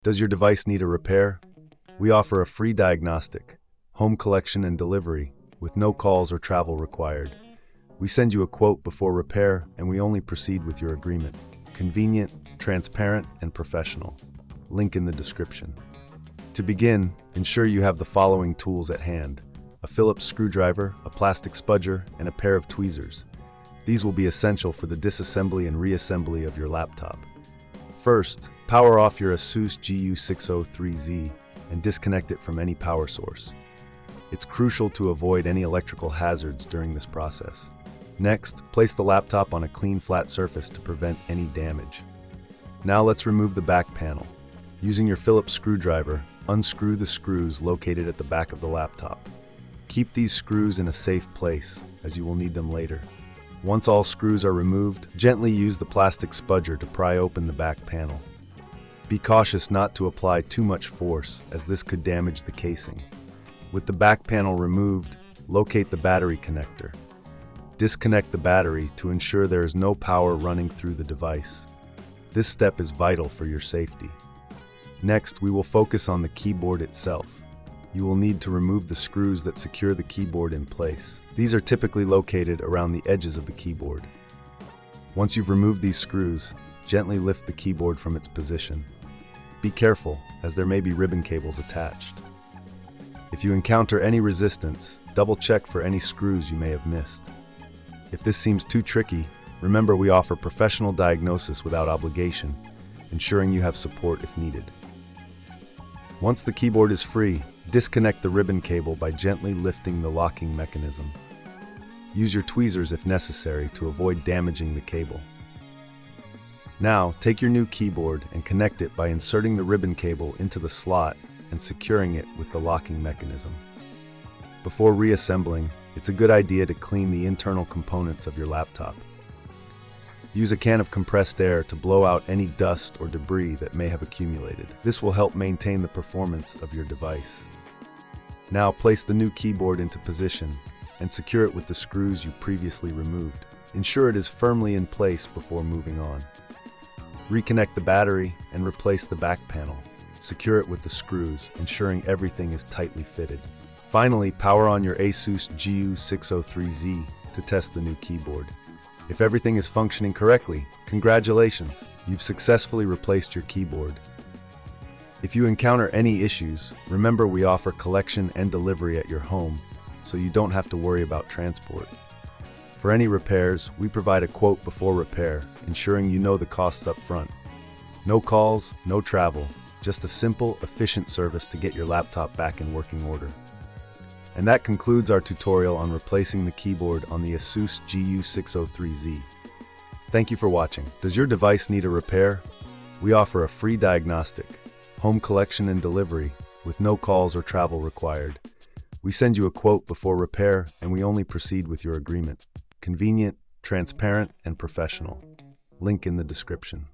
Does your device need a repair? We offer a free diagnostic, home collection and delivery, with no calls or travel required. We send you a quote before repair, and we only proceed with your agreement. Convenient, transparent, and professional. Link in the description. To begin, ensure you have the following tools at hand: a Phillips screwdriver, a plastic spudger, and a pair of tweezers. These will be essential for the disassembly and reassembly of your laptop. First, power off your ASUS GU603Z and disconnect it from any power source. It's crucial to avoid any electrical hazards during this process. Next, place the laptop on a clean, flat surface to prevent any damage. Now let's remove the back panel. Using your Phillips screwdriver, unscrew the screws located at the back of the laptop. Keep these screws in a safe place, as you will need them later. Once all screws are removed, gently use the plastic spudger to pry open the back panel. Be cautious not to apply too much force, as this could damage the casing. With the back panel removed, locate the battery connector. Disconnect the battery to ensure there is no power running through the device. This step is vital for your safety. Next, we will focus on the keyboard itself. You will need to remove the screws that secure the keyboard in place. These are typically located around the edges of the keyboard. Once you've removed these screws, gently lift the keyboard from its position. Be careful, as there may be ribbon cables attached. If you encounter any resistance, double-check for any screws you may have missed. If this seems too tricky, remember we offer professional diagnosis without obligation, ensuring you have support if needed. Once the keyboard is free, disconnect the ribbon cable by gently lifting the locking mechanism. Use your tweezers if necessary to avoid damaging the cable. Now, take your new keyboard and connect it by inserting the ribbon cable into the slot and securing it with the locking mechanism. Before reassembling, it's a good idea to clean the internal components of your laptop. Use a can of compressed air to blow out any dust or debris that may have accumulated. This will help maintain the performance of your device. Now place the new keyboard into position and secure it with the screws you previously removed. Ensure it is firmly in place before moving on. Reconnect the battery and replace the back panel. Secure it with the screws, ensuring everything is tightly fitted. Finally, power on your ASUS GU603Z to test the new keyboard. If everything is functioning correctly, congratulations! You've successfully replaced your keyboard. If you encounter any issues, remember we offer collection and delivery at your home, so you don't have to worry about transport. For any repairs, we provide a quote before repair, ensuring you know the costs up front. No calls, no travel, just a simple, efficient service to get your laptop back in working order. And that concludes our tutorial on replacing the keyboard on the ASUS GU603Z. Thank you for watching. Does your device need a repair? We offer a free diagnostic, home collection and delivery, with no calls or travel required. We send you a quote before repair, and we only proceed with your agreement. Convenient, transparent, and professional. Link in the description.